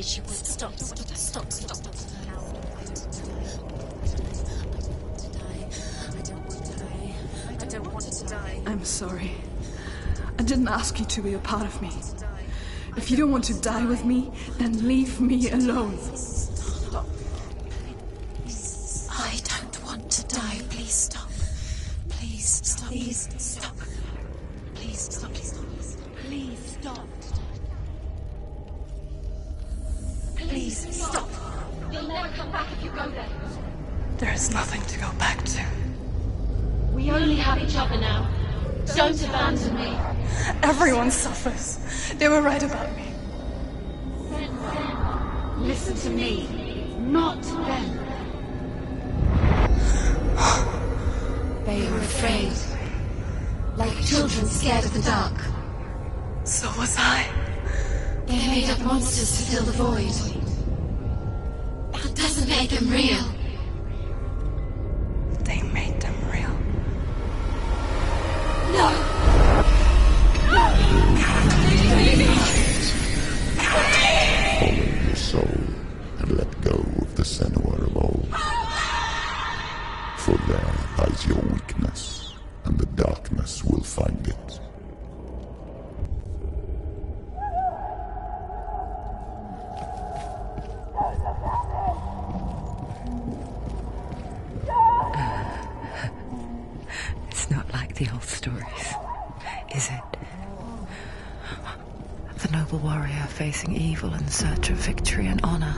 said she would. Stop. I don't want to die. I'm sorry. I didn't ask you to be a part of me. If you don't want to die with me, then leave me alone. Stop. I don't want to die. Please stop. Please stop. Please stop. Please stop. Please stop. Please stop. You'll never come back if you go there. There is nothing to go back to. We only have each other now. Don't abandon me. Everyone suffers. They were right about me. Listen to me, not them. They were afraid. Like children scared of the dark. So was I. They made up monsters to fill the void. That doesn't make them real. They made them real. No! Follow your soul and let go of the Senua of old. For there lies your weakness, and the darkness will find it. It's not like the old stories, is it? The noble warrior facing evil in search of victory and honor.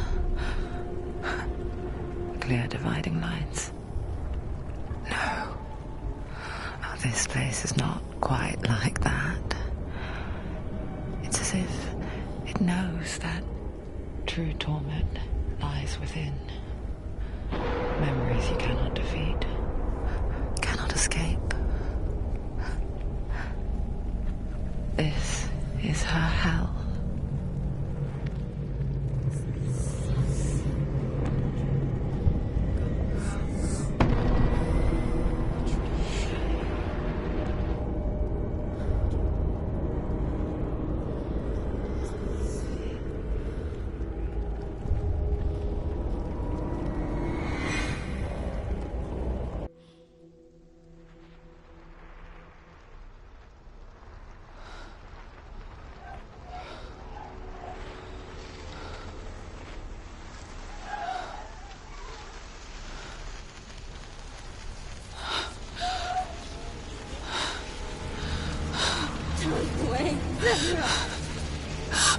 Clear dividing lines. No. Oh, this place is not quite like that. It's as if it knows that true torment lies within. Memories you cannot defeat, cannot escape. This is her hell.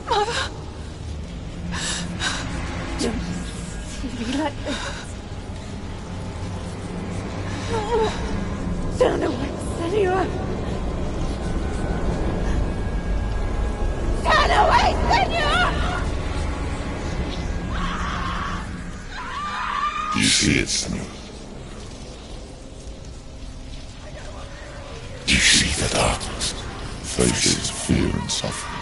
Mother! Don't see me like this. Turn away, Senua! Turn away, Senua! Do you see it, Senua? Do you see the darkness? Faces of fear and suffering.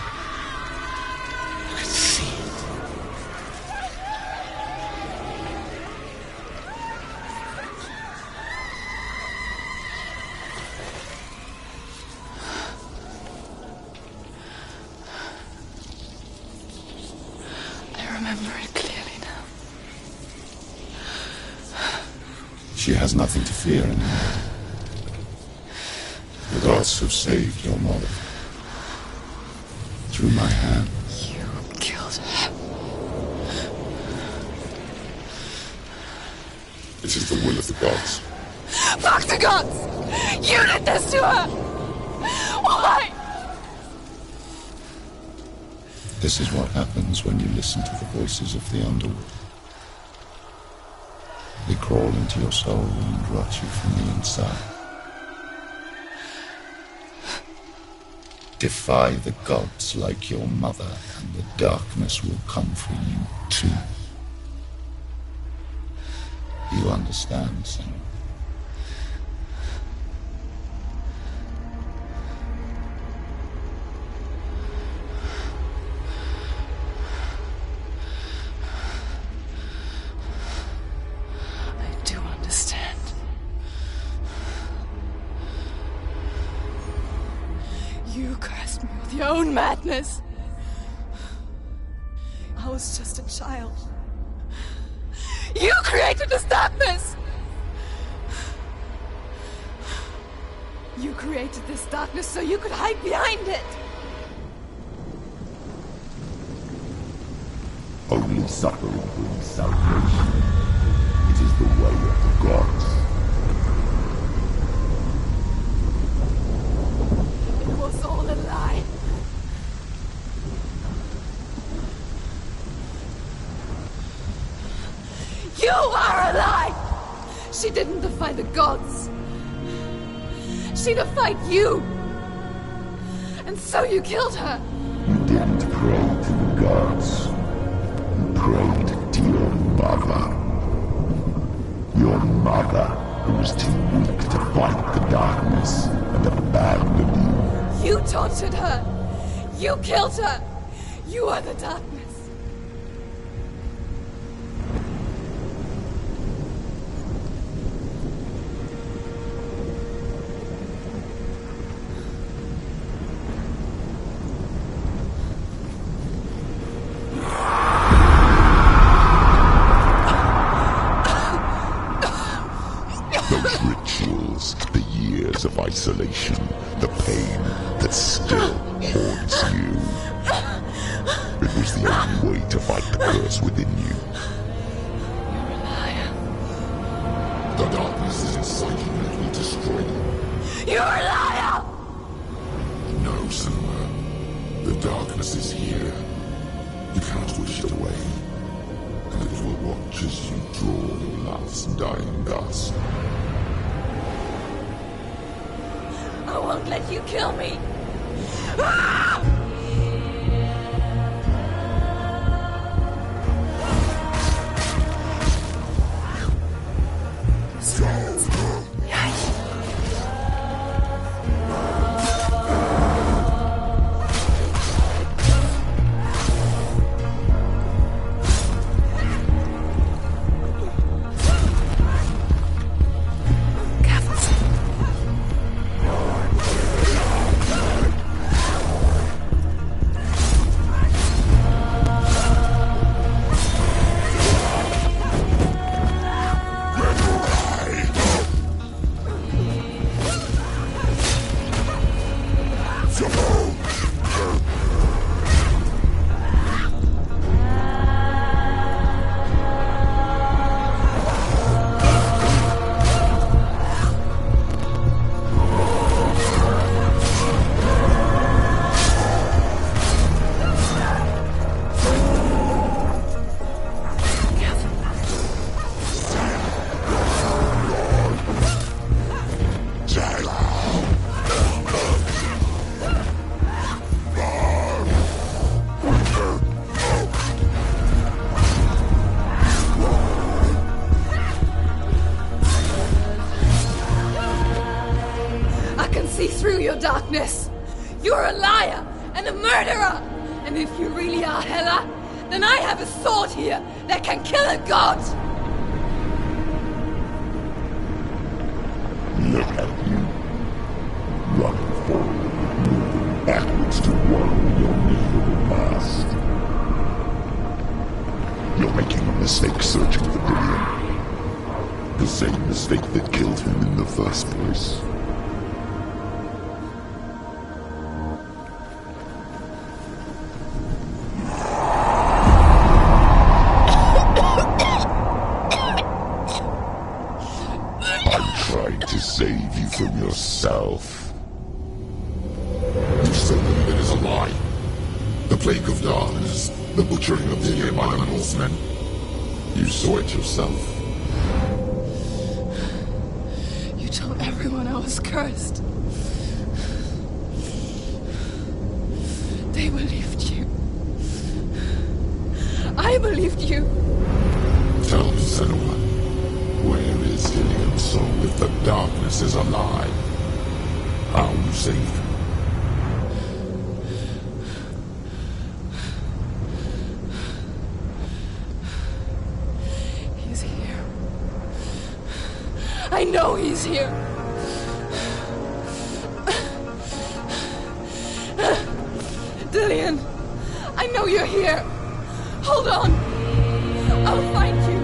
I can see it. I remember it clearly now. She has nothing to fear anymore. The gods have saved your mother. Through my hand. You killed her. It is the will of the gods. Fuck the gods! You did this to her! Why? This is what happens when you listen to the voices of the underworld. They crawl into your soul and rot you from the inside. Defy the gods like your mother, and the darkness will come for you too. You understand, Senua? I do understand. You cursed me with your own madness. I was just a child. You created this darkness! You created this darkness so you could hide behind it! Only suffering brings salvation. It is the way of the gods. It was all a lie. You are a lie! She didn't defy the gods. She defied you! And so you killed her! You didn't pray to the gods. You prayed to your mother. Your mother, who was too weak to fight the darkness and abandoned you. You tortured her! You killed her! You are the darkness! Of isolation, the pain that still haunts you. It was the only way to fight the curse within you. You're a liar. The darkness is inside you and it will destroy you. You're a liar! No, Senua. The darkness is here. You cannot wish it away. And it will watch as you draw your last dying gasp. I won't let you kill me! Ah! Darkness! You're a liar and a murderer! And if you really are Hela, then I have a sword here that can kill a god! Look at you. Running forward, moving backwards to wallow your miserable past. You're making a mistake searching for Dillion. The same mistake that killed him in the first place. Save you from yourself. You still believe it is a lie. The plague of darkness, the butchering of Dillion by the Northmen. You saw it yourself. You told everyone I was cursed. They believed you. I believed you. Tell me, Senua. Where is Dillion's soul if the darkness is a lie? How will you save him? He's here. I know he's here. Dillion, I know you're here. Hold Hold on! I'll find you!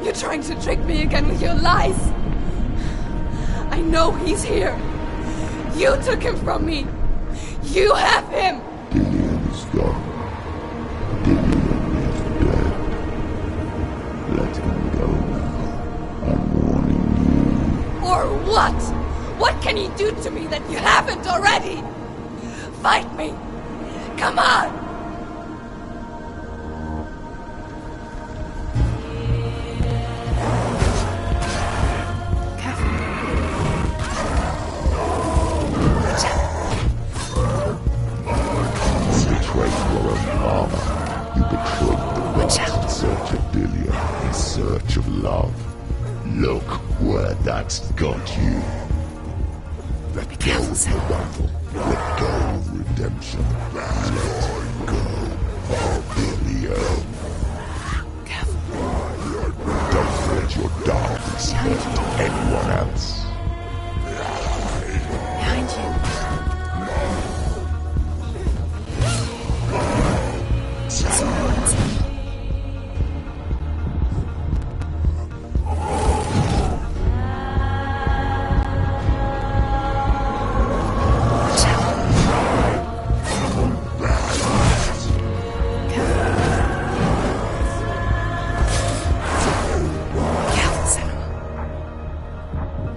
You're trying to trick me again with your lies. I know he's here. You took him from me. You have him. Dillion is gone. Dillion is dead. Let him go now. I'm warning you. Or what? What can you do to me that you haven't already? Fight me. Come on. In search of love. Look where that's got you. Let go of the battle. Let go of redemption. Let go of Dillion. Don't let your darkness spread to anyone else. Behind you.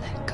Let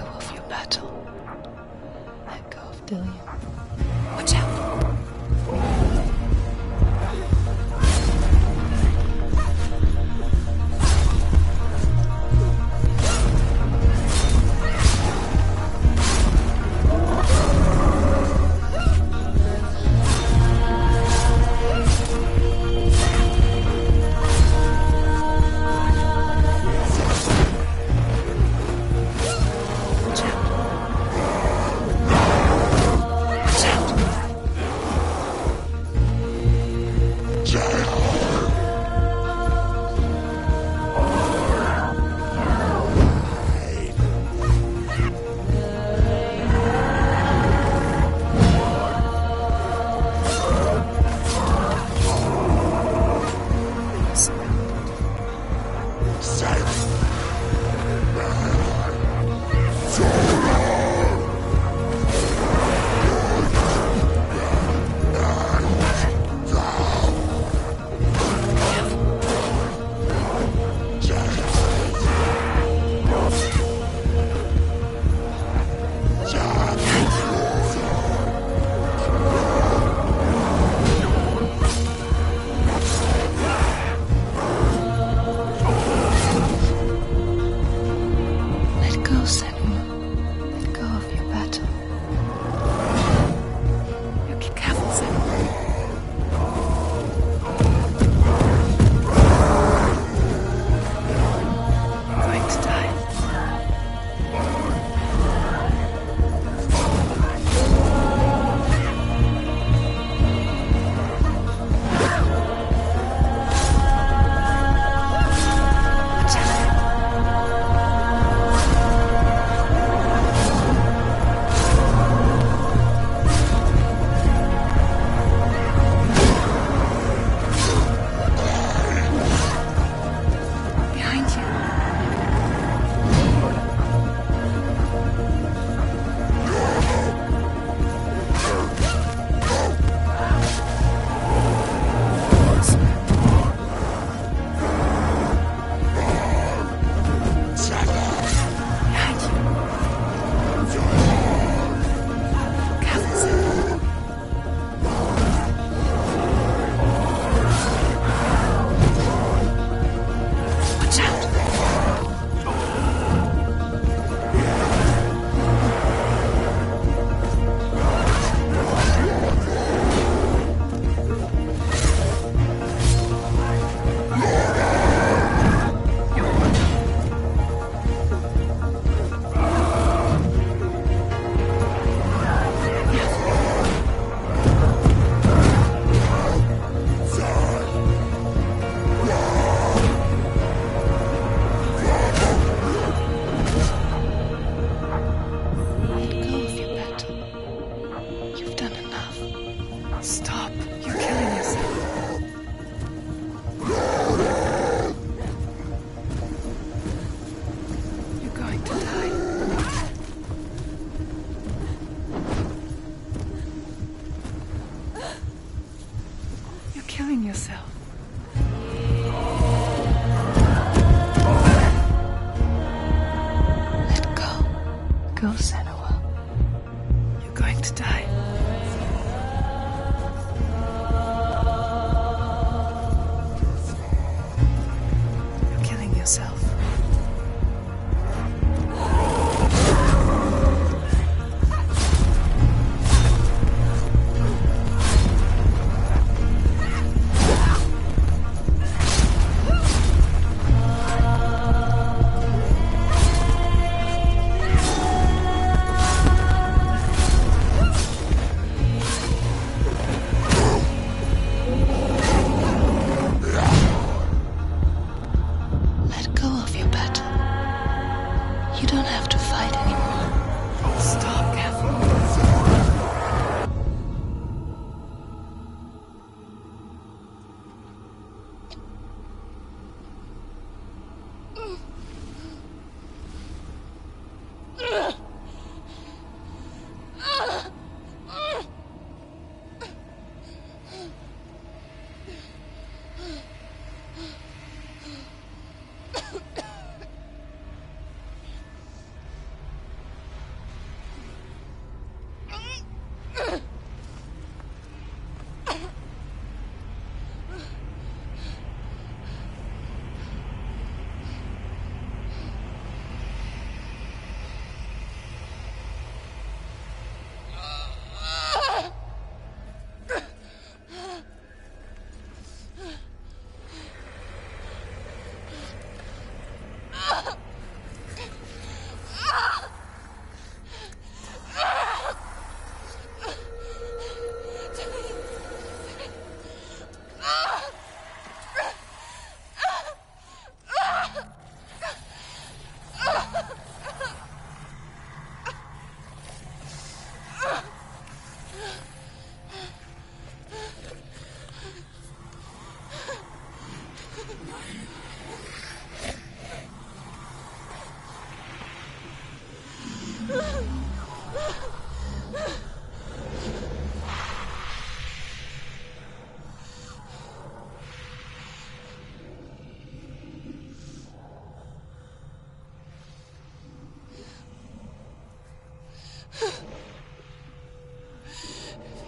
You don't have to fight anymore. Stop, Catherine.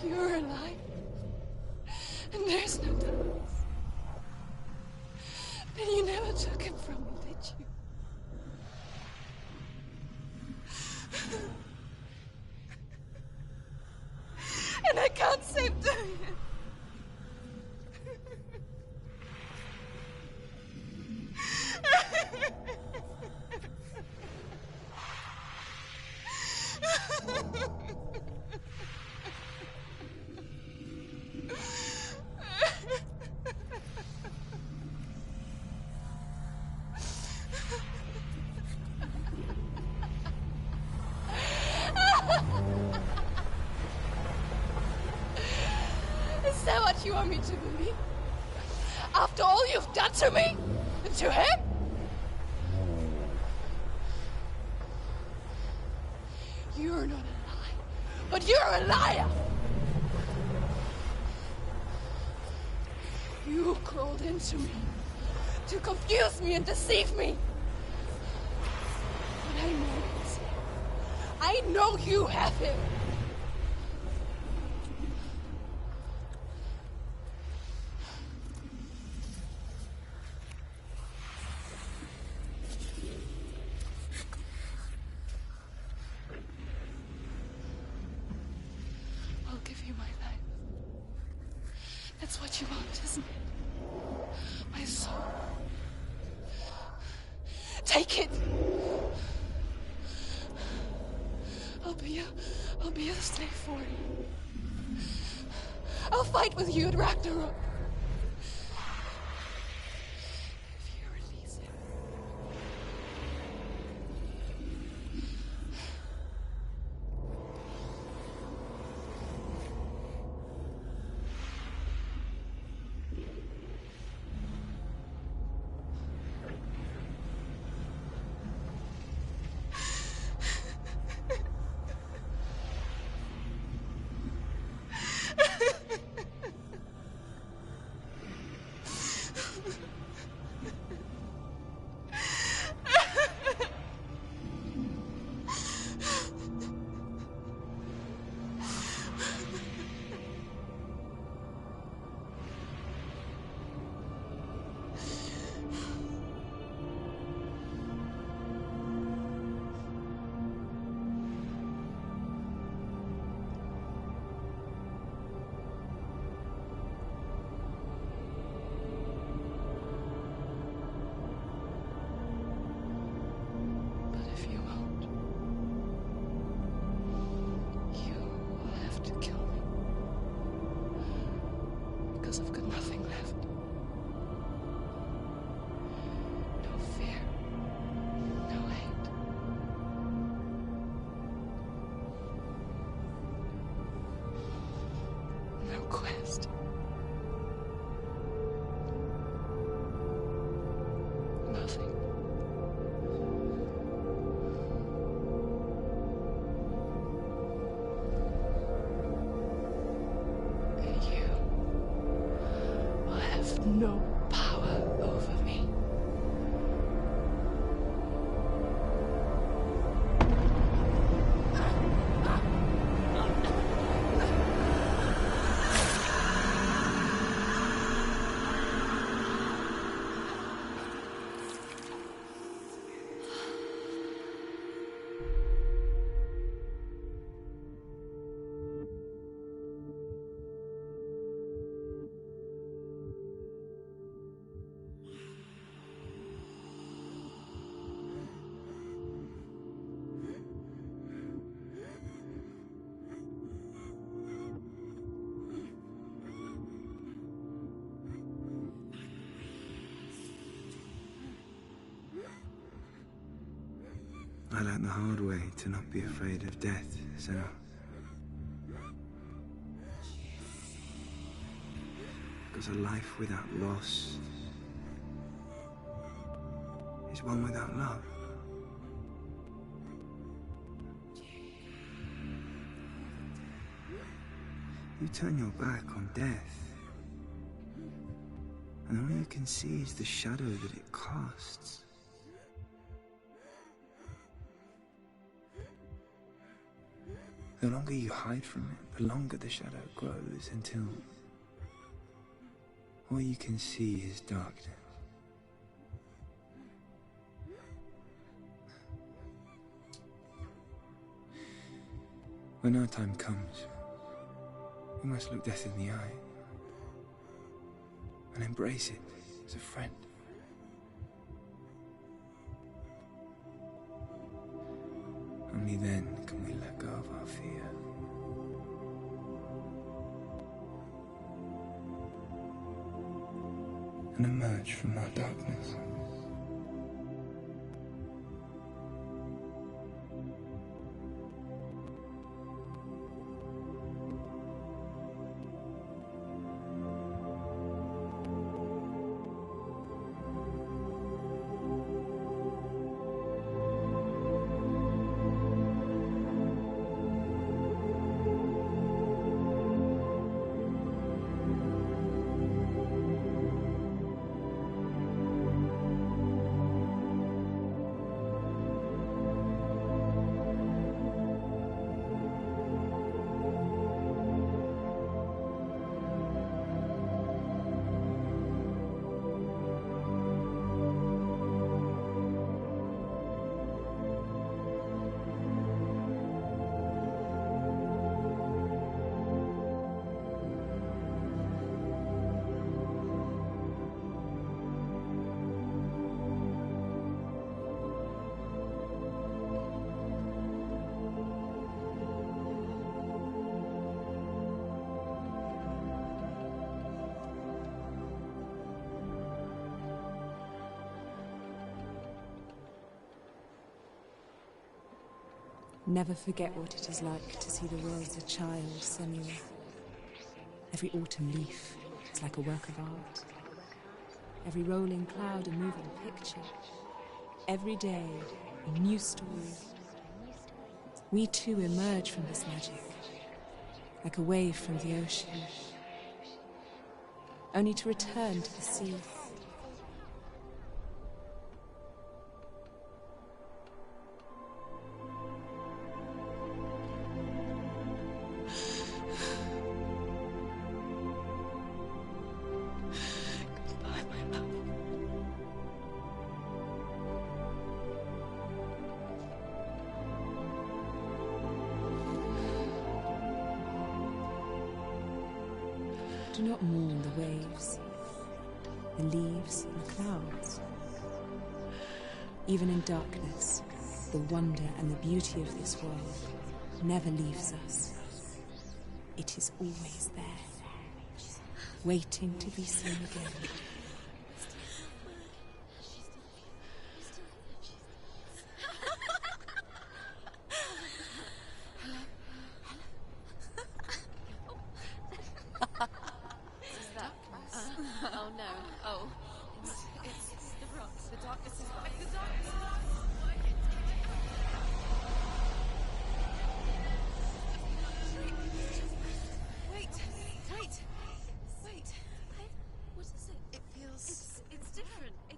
You're alive, and there's no darkness. Then you never took him from me, did you? And I can't save doing it. Is that what you want me to believe? After all you've done to me? And to him? You're not a liar, but you're a liar! You crawled into me to confuse me and deceive me. But I know he's here. I know you have him. I'll give you my life. That's what you want, isn't it? My soul. Take it. I'll be a slave for you. I'll fight with you at Ragnarok. If you release him. I've got nothing left. No fear, no hate, I learned the hard way to not be afraid of death, so... Because a life without loss is one without love. You turn your back on death, and all you can see is the shadow that it casts. The longer you hide from it, the longer the shadow grows until all you can see is darkness. When our time comes, we must look death in the eye and embrace it as a friend. Only then can we let go of our fear. And emerge from our darkness. Never forget what it is like to see the world as a child, Samuel. Every autumn leaf is like a work of art. Every rolling cloud a moving picture. Every day a new story. We too emerge from this magic, like a wave from the ocean, only to return to the sea. Do not mourn the waves, the leaves and the clouds. Even in darkness, the wonder and the beauty of this world never leaves us. It is always there, waiting to be seen again. Oh no, oh. It's the rocks, the darkness is back, the darkness is back. Wait. What is it? It feels... It's different. It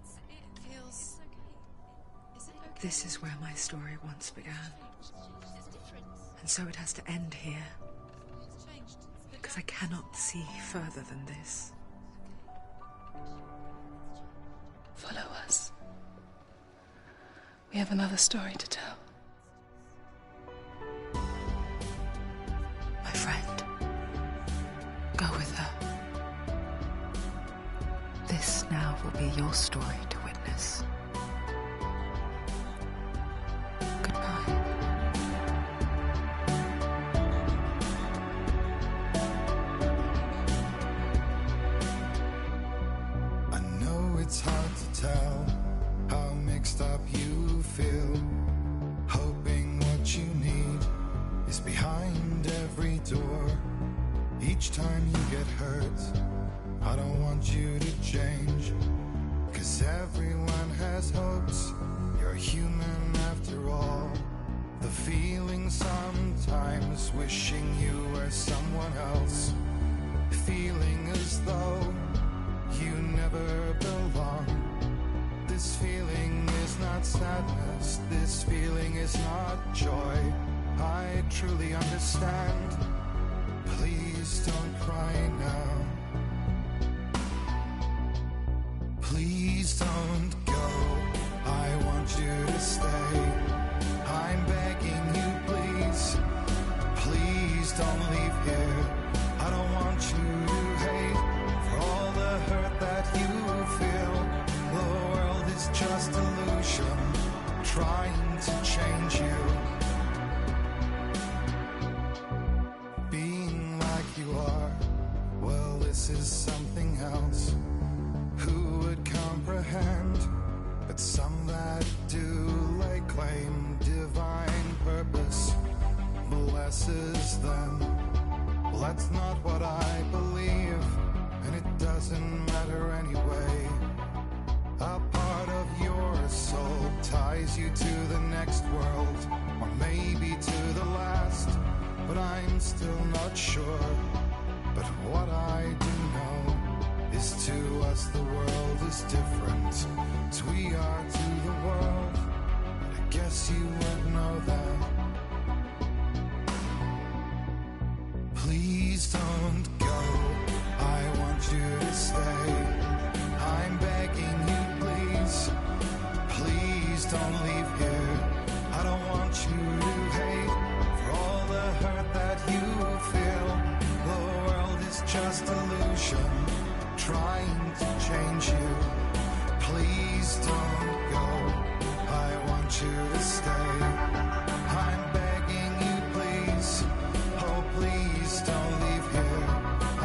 feels... okay. Is it okay? This is where my story once began. It's different. And so it has to end here, It's changed. because I cannot see further than this. Follow us. We have another story to tell. My friend, go with her. This now will be your story to witness. Goodbye. I know it's hard to tell how mixed up you feel. want you to change, 'cause everyone has hopes. You're human after all. The feeling sometimes wishing you were someone else, feeling as though you never belong. This feeling is not sadness, this feeling is not joy. I truly understand. Please don't cry now. Please don't go. I want you to stay. I'm begging you, please. Please don't leave here. I don't want you to hate for all the hurt that you feel. The world is just illusion, trying to change you. Being like you are, well, this is something else. Who would comprehend? But some that do lay claim divine purpose blesses them. Well, that's not what I believe, and it doesn't matter anyway. A part of your soul ties you to the next world, or maybe to the last, but I'm still not sure. But what I do know is to us the world is different, as we are to the world. I guess you would know that. Please don't go. I want you to stay. I'm begging you, please. Please don't leave here. I don't want you to hate for all the hurt that you feel. The world is just illusion, trying to change you. Please don't go. I want you to stay. I'm begging you, please. Oh, please don't leave here.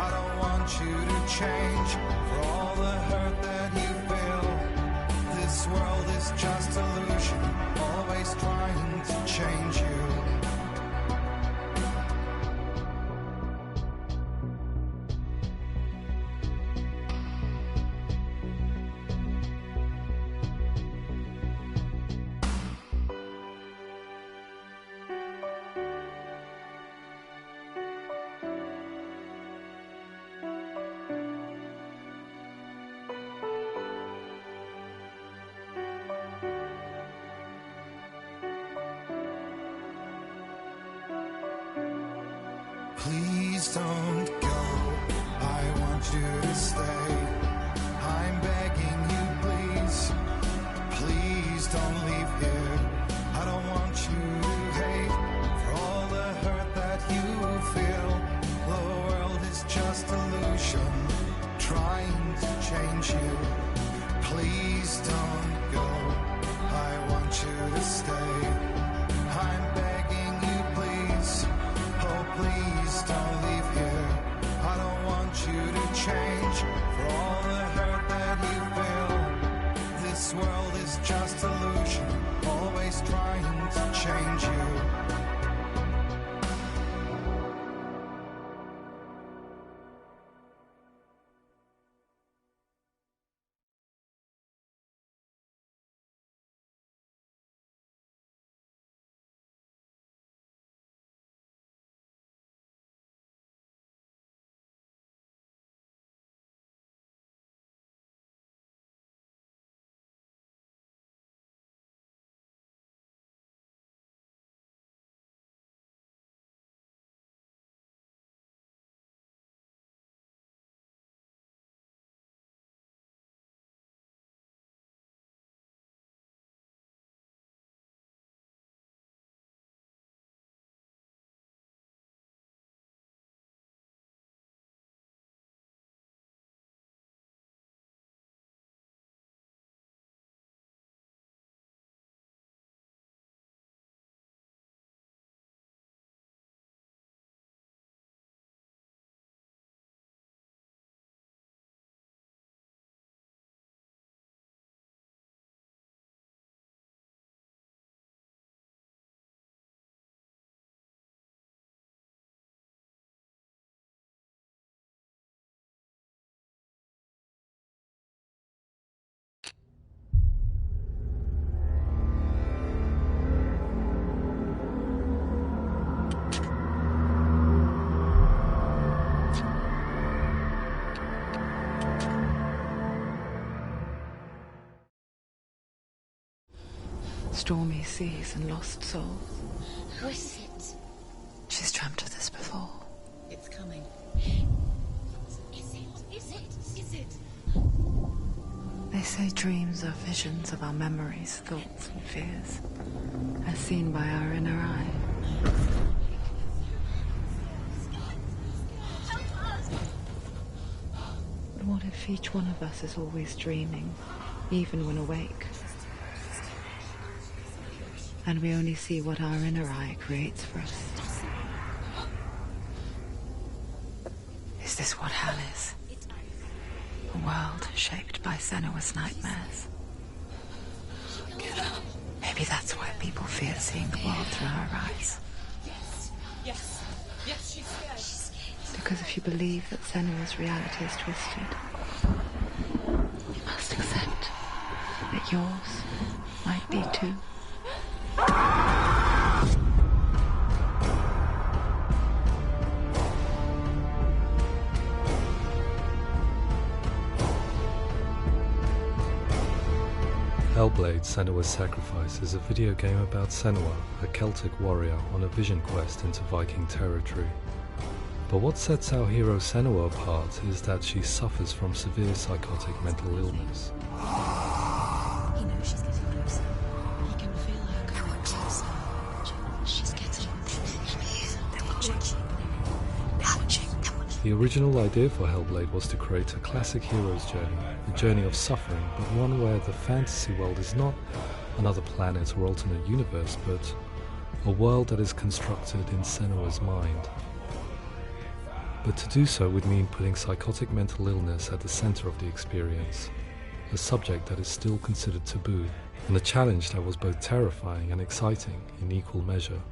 I don't want you to change for all the hurt that you feel. This world is just illusion, always trying to change you. Please don't go. I want you to stay. I'm begging you, please. Please don't leave here. I don't want you to hate for all the hurt that you feel. The world is just illusion, trying to change you. Please don't go. I want you to stay. I'm begging you, please. Oh, please don't leave here. I don't want you to change for all the hurt that you feel. This world is just illusion, always trying to change you. stormy seas and lost souls. Who is it? She's dreamt of this before. It's coming. Is it? They say dreams are visions of our memories, thoughts and fears, as seen by our inner eye. But what if each one of us is always dreaming, even when awake? And we only see what our inner eye creates for us. Is this what hell is? A world shaped by Senua's nightmares. Maybe that's why people fear seeing the world through our eyes. Yes, she's scared. Because if you believe that Senua's reality is twisted, you must accept that yours might be too. HellBlade: Senua's Sacrifice is a video game about Senua, a Celtic warrior on a vision quest into Viking territory. But what sets our hero Senua apart is that she suffers from severe psychotic mental illness. He knows she's getting closer. He can feel her coming closer. She's getting closer. The original idea for HellBlade was to create a classic hero's journey, a journey of suffering, but one where the fantasy world is not another planet or alternate universe, but a world that is constructed in Senua's mind. But to do so would mean putting psychotic mental illness at the center of the experience, a subject that is still considered taboo, and a challenge that was both terrifying and exciting in equal measure.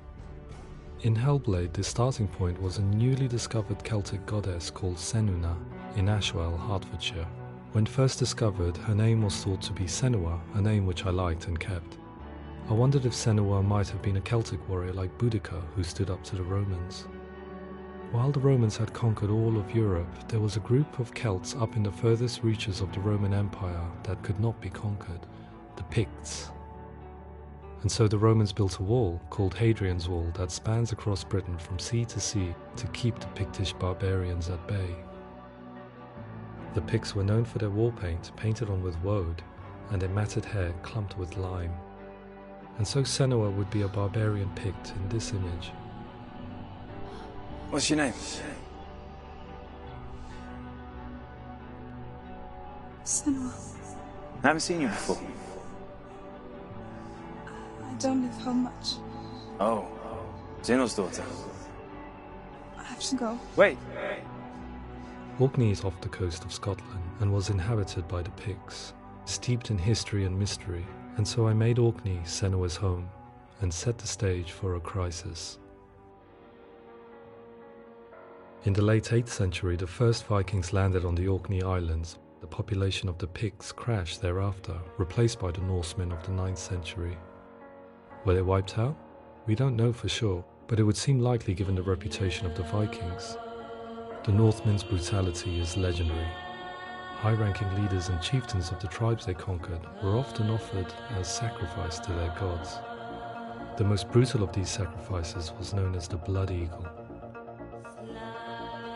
In HellBlade, the starting point was a newly discovered Celtic goddess called Senuna in Ashwell, Hertfordshire. When first discovered, her name was thought to be Senua, a name which I liked and kept. I wondered if Senua might have been a Celtic warrior like Boudica who stood up to the Romans. While the Romans had conquered all of Europe, there was a group of Celts up in the furthest reaches of the Roman Empire that could not be conquered, the Picts. And so the Romans built a wall, called Hadrian's Wall, that spans across Britain from sea to sea to keep the Pictish barbarians at bay. The Picts were known for their war paint, painted on with woad, and their matted hair clumped with lime. And so Senua would be a barbarian Pict in this image. What's your name? Senua. I haven't seen you before. I don't live home much. Oh, Zeno's daughter. I have to go. Wait! Orkney is off the coast of Scotland and was inhabited by the Picts, steeped in history and mystery, and so I made Orkney Senua's home and set the stage for a crisis. In the late 8th century, the first Vikings landed on the Orkney Islands. The population of the Picts crashed thereafter, replaced by the Norsemen of the 9th century. Were they wiped out? We don't know for sure, but it would seem likely given the reputation of the Vikings. The Northmen's brutality is legendary. High-ranking leaders and chieftains of the tribes they conquered were often offered as sacrifice to their gods. The most brutal of these sacrifices was known as the Blood Eagle.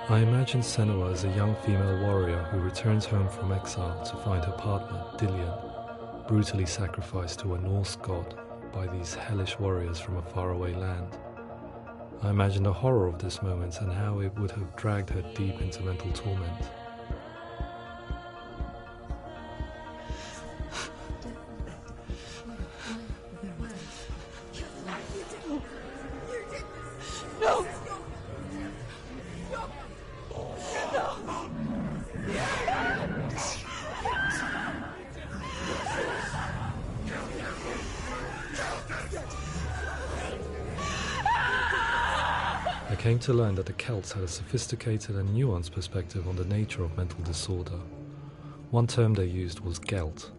I imagine Senua as a young female warrior who returns home from exile to find her partner, Dillion, brutally sacrificed to a Norse god by these hellish warriors from a faraway land. I imagine the horror of this moment and how it would have dragged her deep into mental torment. No! I came to learn that the Celts had a sophisticated and nuanced perspective on the nature of mental disorder. One term they used was gelt.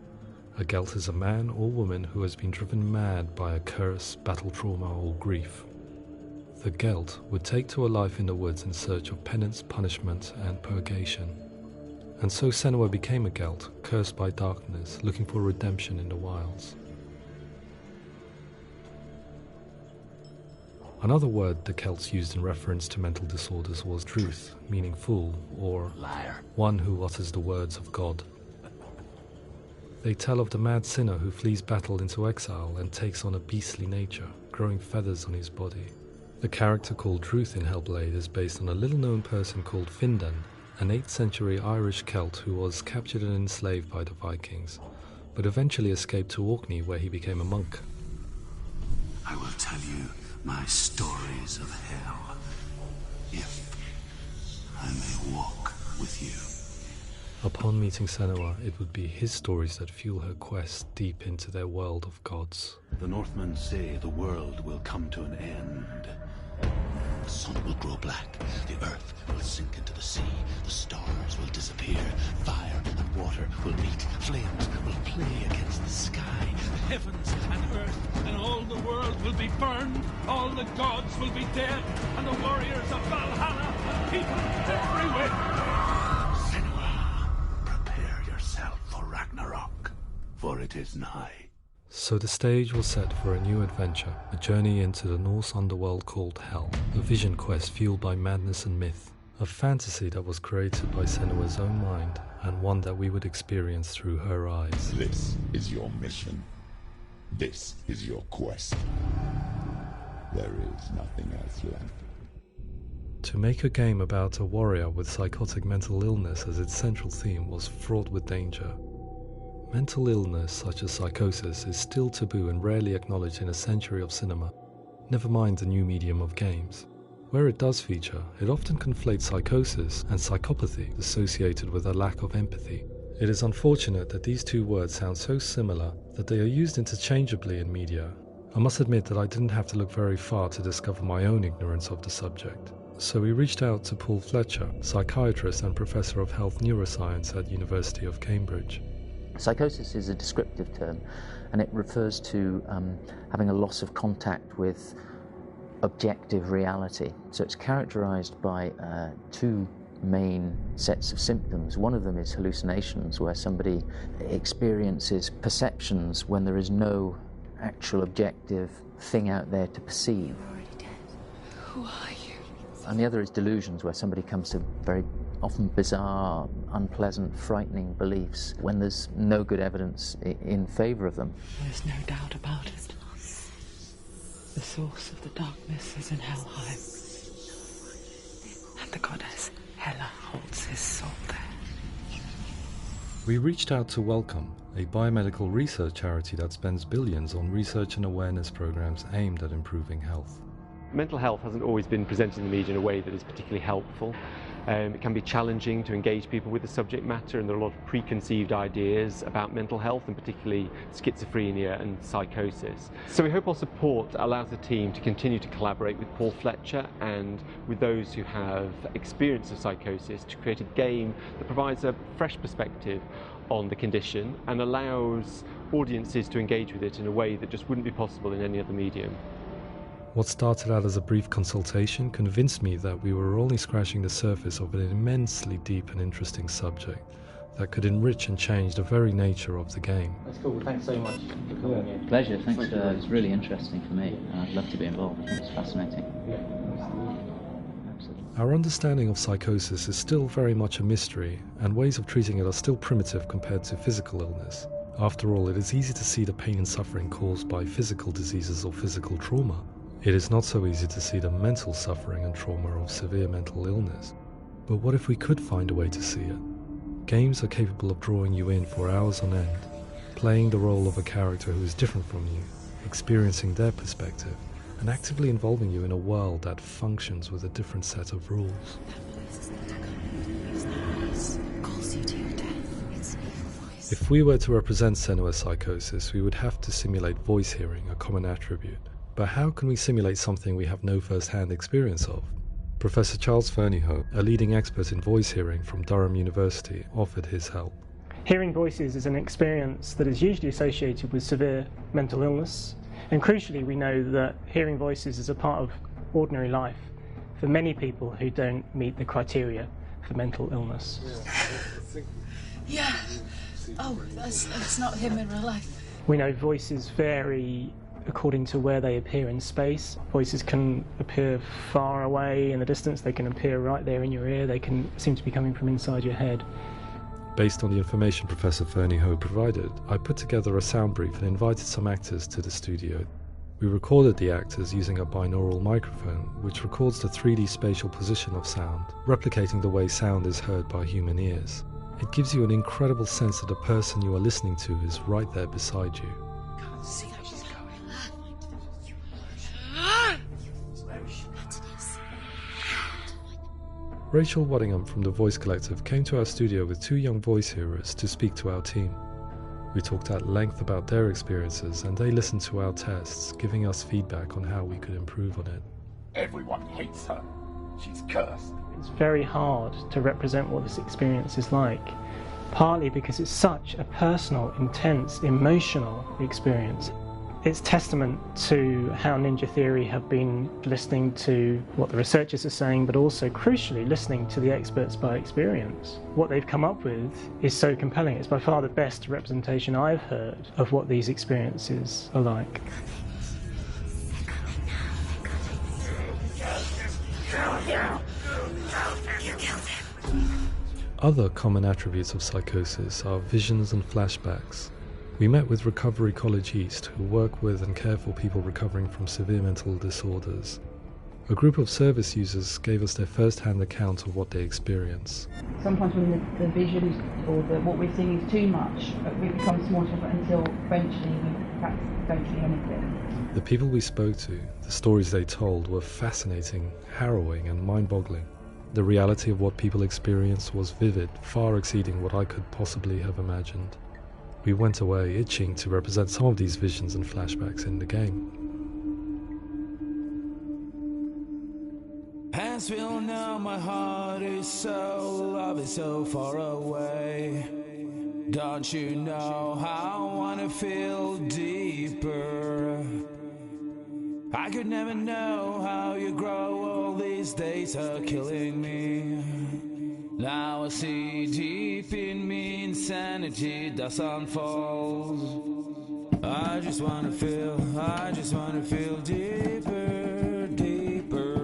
A gelt is a man or woman who has been driven mad by a curse, battle trauma, or grief. The gelt would take to a life in the woods in search of penance, punishment, and purgation. And so Senua became a gelt, cursed by darkness, looking for redemption in the wilds. Another word the Celts used in reference to mental disorders was druth, meaning fool, or Liar. one who utters the words of God. They tell of the mad sinner who flees battle into exile and takes on a beastly nature, growing feathers on his body. The character called Druth in HellBlade is based on a little-known person called Findan, an 8th century Irish Celt who was captured and enslaved by the Vikings, but eventually escaped to Orkney where he became a monk. I will tell you my stories of hell, if I may walk with you. Upon meeting Senua, it would be his stories that fuel her quest deep into their world of gods. The Northmen say the world will come to an end. The sun will grow black, the earth will sink into the sea, the stars will disappear, fire and water will meet, flames will play against the sky. The heavens and earth and all the world will be burned, all the gods will be dead, and the warriors of Valhalla and people everywhere. Senua, prepare yourself for Ragnarok, for it is nigh. So the stage was set for a new adventure, a journey into the Norse underworld called Hell, a vision quest fueled by madness and myth, a fantasy that was created by Senua's own mind, and one that we would experience through her eyes. This is your mission. This is your quest. There is nothing else left. To make a game about a warrior with psychotic mental illness as its central theme was fraught with danger. Mental illness such as psychosis is still taboo and rarely acknowledged in a century of cinema, never mind the new medium of games. Where it does feature, it often conflates psychosis and psychopathy associated with a lack of empathy. It is unfortunate that these two words sound so similar that they are used interchangeably in media. I must admit that I didn't have to look very far to discover my own ignorance of the subject. So we reached out to Paul Fletcher, psychiatrist and professor of health neuroscience at University of Cambridge. Psychosis is a descriptive term, and it refers to having a loss of contact with objective reality. So it's characterized by two main sets of symptoms. One of them is hallucinations, where somebody experiences perceptions when there is no actual objective thing out there to perceive. You're already dead. Who are you? And the other is delusions, where somebody comes to very often bizarre, unpleasant, frightening beliefs when there's no good evidence in favour of them. There's no doubt about it. The source of the darkness is in Helheim, and the goddess Hela holds his soul there. We reached out to Welcome, a biomedical research charity that spends billions on research and awareness programs aimed at improving health. Mental health hasn't always been presented in the media in a way that is particularly helpful. It can be challenging to engage people with the subject matter, and there are a lot of preconceived ideas about mental health, and particularly schizophrenia and psychosis. So we hope our support allows the team to continue to collaborate with Paul Fletcher and with those who have experience of psychosis to create a game that provides a fresh perspective on the condition and allows audiences to engage with it in a way that just wouldn't be possible in any other medium. What started out as a brief consultation convinced me that we were only scratching the surface of an immensely deep and interesting subject that could enrich and change the very nature of the game. That's cool. Thanks so much for coming in. Pleasure. Thanks. It's really interesting for me. I'd love to be involved. I think it's fascinating. Absolutely. Our understanding of psychosis is still very much a mystery, and ways of treating it are still primitive compared to physical illness. After all, it is easy to see the pain and suffering caused by physical diseases or physical trauma. It is not so easy to see the mental suffering and trauma of severe mental illness. But what if we could find a way to see it? Games are capable of drawing you in for hours on end, playing the role of a character who is different from you, experiencing their perspective, and actively involving you in a world that functions with a different set of rules. If we were to represent Senua's psychosis, we would have to simulate voice hearing, a common attribute. But how can we simulate something we have no first-hand experience of? Professor Charles Fernyhough, a leading expert in voice hearing from Durham University, offered his help. Hearing voices is an experience that is usually associated with severe mental illness, and crucially we know that hearing voices is a part of ordinary life for many people who don't meet the criteria for mental illness. Yeah. Oh, that's not him in real life. We know voices vary according to where they appear in space. Voices can appear far away in the distance, they can appear right there in your ear, they can seem to be coming from inside your head. Based on the information Professor Fernie Ho provided, I put together a sound brief and invited some actors to the studio. We recorded the actors using a binaural microphone, which records the 3D spatial position of sound, replicating the way sound is heard by human ears. It gives you an incredible sense that the person you are listening to is right there beside you. Can't see how she's going. Rachel Waddingham from the Voice Collective came to our studio with 2 young voice hearers to speak to our team. We talked at length about their experiences and they listened to our tests, giving us feedback on how we could improve on it. Everyone hates her. She's cursed. It's very hard to represent what this experience is like, partly because it's such a personal, intense, emotional experience. It's testament to how Ninja Theory have been listening to what the researchers are saying, but also, crucially, listening to the experts by experience. What they've come up with is so compelling. It's by far the best representation I've heard of what these experiences are like. Other common attributes of psychosis are visions and flashbacks. We met with Recovery College East, who work with and care for people recovering from severe mental disorders. A group of service users gave us their first-hand account of what they experience. Sometimes when the visions or what we're seeing is too much, it becomes more difficult until eventually we perhaps don't see anything. The people we spoke to, the stories they told, were fascinating, harrowing and mind-boggling. The reality of what people experienced was vivid, far exceeding what I could possibly have imagined. We went away itching to represent some of these visions and flashbacks in the game. As we all know, my heart is so, love is so far away. Don't you know how I wanna feel deeper? I could never know how you grow, all these days are killing me. Now I see deep in me insanity does unfold. I just wanna feel deeper, deeper.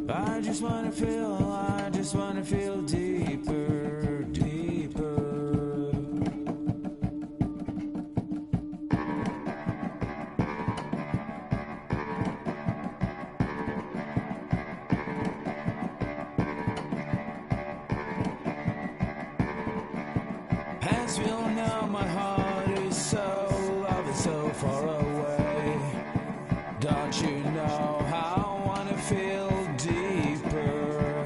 I just wanna feel deeper, deeper. As we all know, my heart is so, love is so far away. Don't you know how I wanna feel deeper?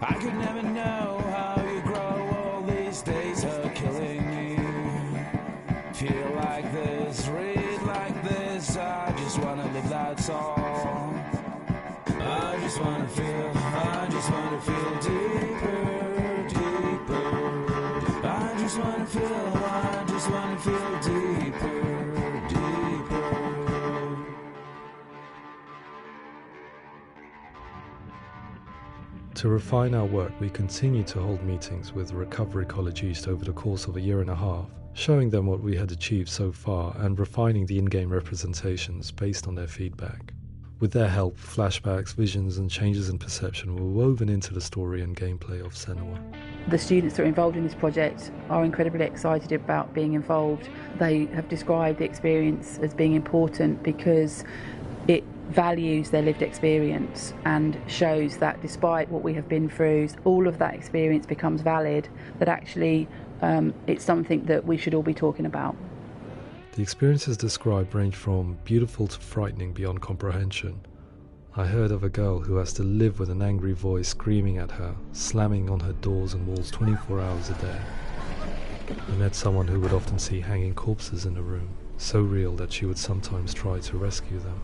I could never know how you grow, all these days are killing me. Feel like this, read like this, I just wanna live that song. I just wanna feel deeper, deeper. I just wanna feel deeper, deeper. To refine our work, we continue to hold meetings with Recovery College East over the course of a year and a half, showing them what we had achieved so far and refining the in-game representations based on their feedback. With their help, flashbacks, visions and changes in perception were woven into the story and gameplay of Senua. The students that are involved in this project are incredibly excited about being involved. They have described the experience as being important because it values their lived experience and shows that despite what we have been through, all of that experience becomes valid, that actually it's something that we should all be talking about. The experiences described range from beautiful to frightening beyond comprehension. I heard of a girl who has to live with an angry voice screaming at her, slamming on her doors and walls 24 hours a day. I met someone who would often see hanging corpses in a room, so real that she would sometimes try to rescue them.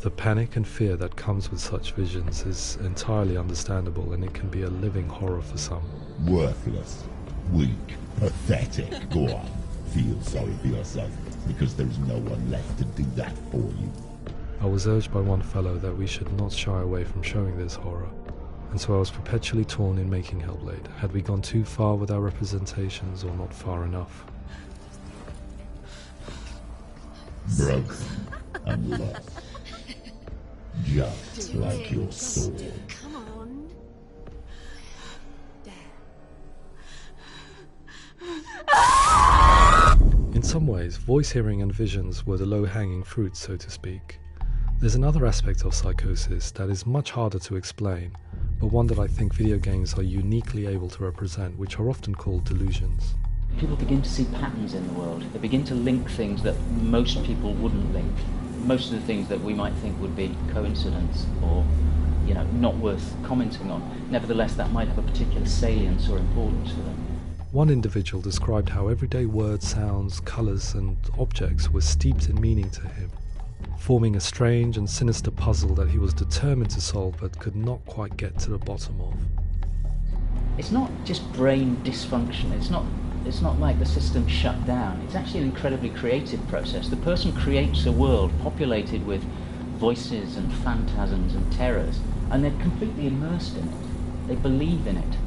The panic and fear that comes with such visions is entirely understandable, and it can be a living horror for some. Worthless, weak, pathetic. Go on, feel sorry for yourself, because there is no one left to do that for you. I was urged by one fellow that we should not shy away from showing this horror, and so I was perpetually torn in making HellBlade. Had we gone too far with our representations or not far enough? broken and lost. Just like your soul. Come on. In some ways, voice hearing and visions were the low-hanging fruit, so to speak. There's another aspect of psychosis that is much harder to explain, but one that I think video games are uniquely able to represent, which are often called delusions. People begin to see patterns in the world. They begin to link things that most people wouldn't link. Most of the things that we might think would be coincidence or, not worth commenting on. Nevertheless, that might have a particular salience or importance for them. One individual described how everyday words, sounds, colours and objects were steeped in meaning to him, forming a strange and sinister puzzle that he was determined to solve but could not quite get to the bottom of. It's not just brain dysfunction. It's not like the system shut down. It's actually an incredibly creative process. The person creates a world populated with voices and phantasms and terrors, and they're completely immersed in it. They believe in it.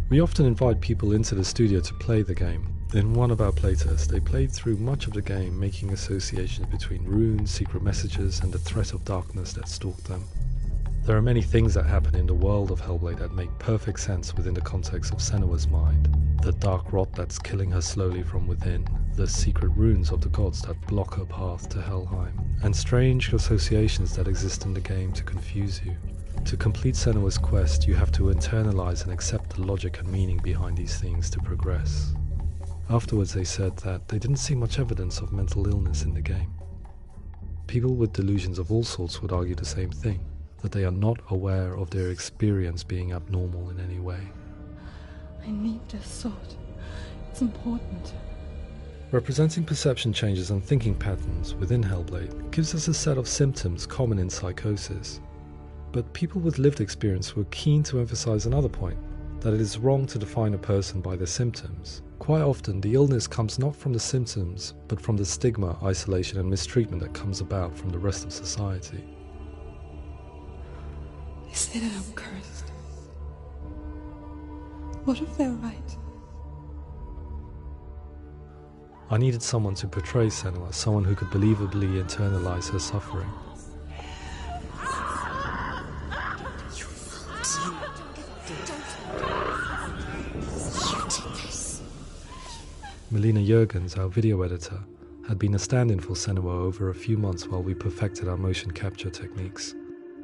We often invite people into the studio to play the game. In one of our playtests, they played through much of the game, making associations between runes, secret messages, and the threat of darkness that stalked them. There are many things that happen in the world of HellBlade that make perfect sense within the context of Senua's mind. The dark rot that's killing her slowly from within, the secret runes of the gods that block her path to Helheim, and strange associations that exist in the game to confuse you. To complete Senua's quest, you have to internalize and accept the logic and meaning behind these things to progress. Afterwards they said that they didn't see much evidence of mental illness in the game. People with delusions of all sorts would argue the same thing, that they are not aware of their experience being abnormal in any way. I need this sword. It's important. Representing perception changes and thinking patterns within HellBlade gives us a set of symptoms common in psychosis. But people with lived experience were keen to emphasize another point, that it is wrong to define a person by their symptoms. Quite often, the illness comes not from the symptoms, but from the stigma, isolation and mistreatment that comes about from the rest of society. They say that I'm cursed. What if they're right? I needed someone to portray Senua, someone who could believably internalize her suffering. Melina Jurgens, our video editor, had been a stand-in for Senua over a few months while we perfected our motion capture techniques.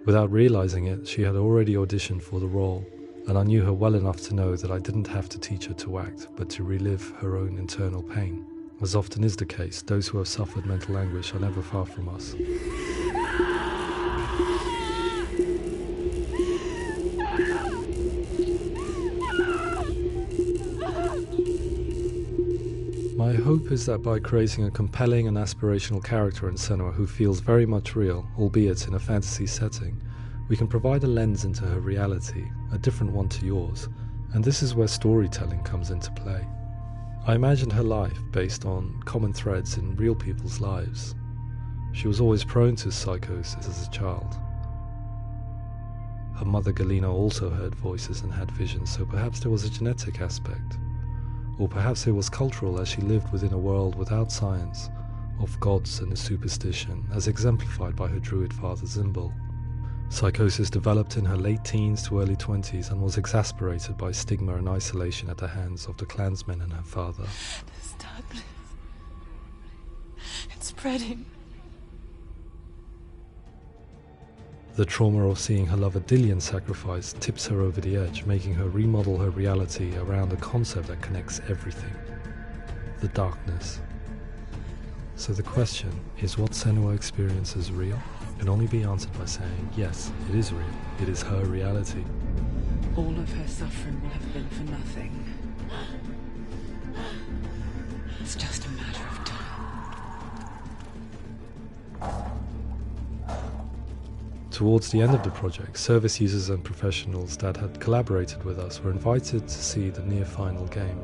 Without realizing it, she had already auditioned for the role, and I knew her well enough to know that I didn't have to teach her to act, but to relive her own internal pain. As often is the case, those who have suffered mental anguish are never far from us. My hope is that by creating a compelling and aspirational character in Senua who feels very much real, albeit in a fantasy setting, we can provide a lens into her reality, a different one to yours, and this is where storytelling comes into play. I imagined her life based on common threads in real people's lives. She was always prone to psychosis as a child. Her mother Galina also heard voices and had visions, so perhaps there was a genetic aspect. Or perhaps it was cultural, as she lived within a world without science, of gods and a superstition, as exemplified by her druid father Zimbal. Psychosis developed in her late teens to early 20s and was exasperated by stigma and isolation at the hands of the clansmen and her father. This darkness. It's spreading. The trauma of seeing her lover Dillian sacrificed tips her over the edge, making her remodel her reality around a concept that connects everything: the darkness. So the question is, what Senua experiences real? Can only be answered by saying, yes, it is real. It is her reality. All of her suffering will have been for nothing. It's just a matter of time. Towards the end of the project, service users and professionals that had collaborated with us were invited to see the near-final game.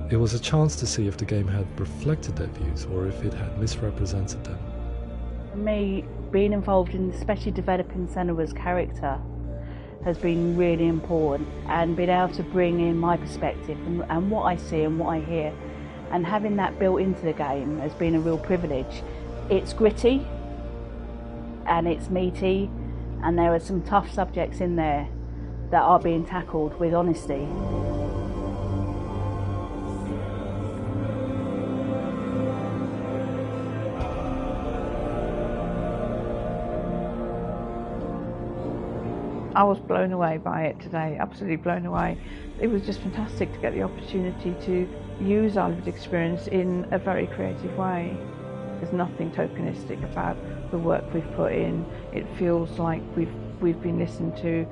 It was a chance to see if the game had reflected their views or if it had misrepresented them. For me, being involved in especially developing Senua's character has been really important, and being able to bring in my perspective and what I see and what I hear, and having that built into the game has been a real privilege. It's gritty and it's meaty, and there are some tough subjects in there that are being tackled with honesty. I was blown away by it today, absolutely blown away. It was just fantastic to get the opportunity to use our lived experience in a very creative way. There's nothing tokenistic about the work we've put in. It feels like we've been listened to,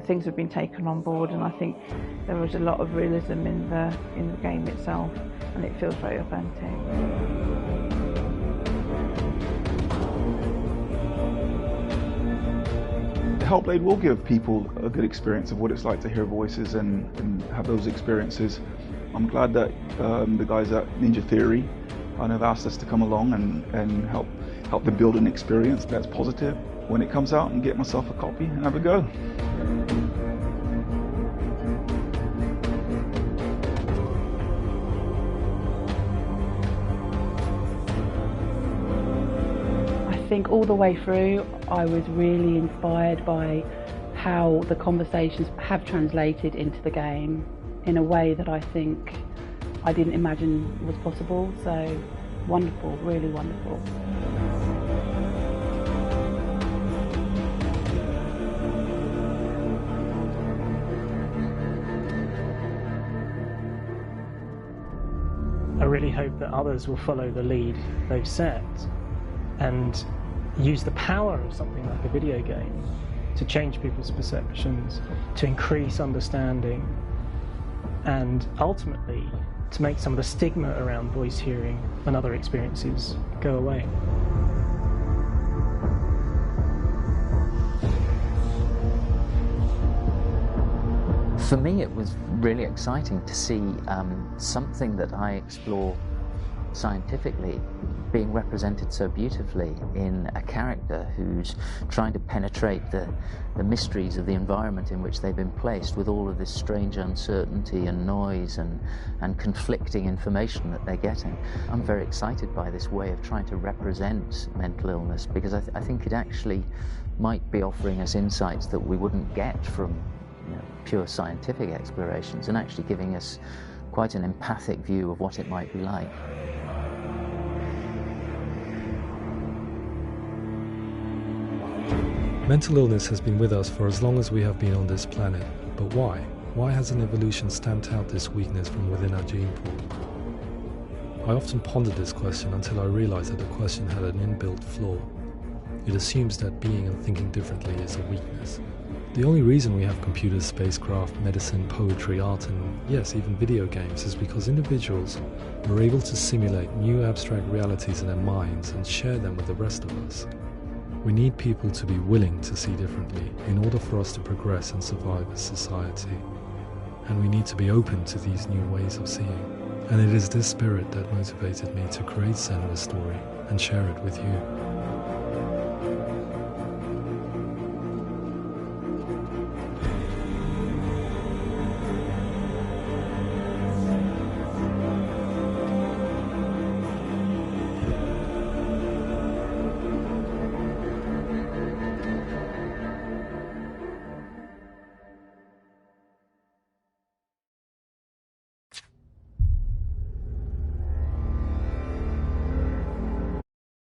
things have been taken on board, and I think there was a lot of realism in the game itself, and it feels very authentic. HellBlade will give people a good experience of what it's like to hear voices and have those experiences. I'm glad that the guys at Ninja Theory have asked us to come along and help them build an experience that's positive when it comes out, and get myself a copy and have a go. I think all the way through I was really inspired by how the conversations have translated into the game in a way that I think I didn't imagine was possible. So wonderful, really wonderful. I really hope that others will follow the lead they've set and use the power of something like a video game to change people's perceptions, to increase understanding, and ultimately to make some of the stigma around voice hearing and other experiences go away. For me, it was really exciting to see something that I explore scientifically being represented so beautifully in a character who's trying to penetrate the mysteries of the environment in which they've been placed, with all of this strange uncertainty and noise and conflicting information that they're getting. I'm very excited by this way of trying to represent mental illness, because I think it actually might be offering us insights that we wouldn't get from pure scientific explorations, and actually giving us quite an empathic view of what it might be like. Mental illness has been with us for as long as we have been on this planet, but why? Why hasn't evolution stamped out this weakness from within our gene pool? I often pondered this question until I realized that the question had an inbuilt flaw. It assumes that being and thinking differently is a weakness. The only reason we have computers, spacecraft, medicine, poetry, art, and yes, even video games is because individuals are able to simulate new abstract realities in their minds and share them with the rest of us. We need people to be willing to see differently in order for us to progress and survive as society. And we need to be open to these new ways of seeing. And it is this spirit that motivated me to create Senua's story and share it with you.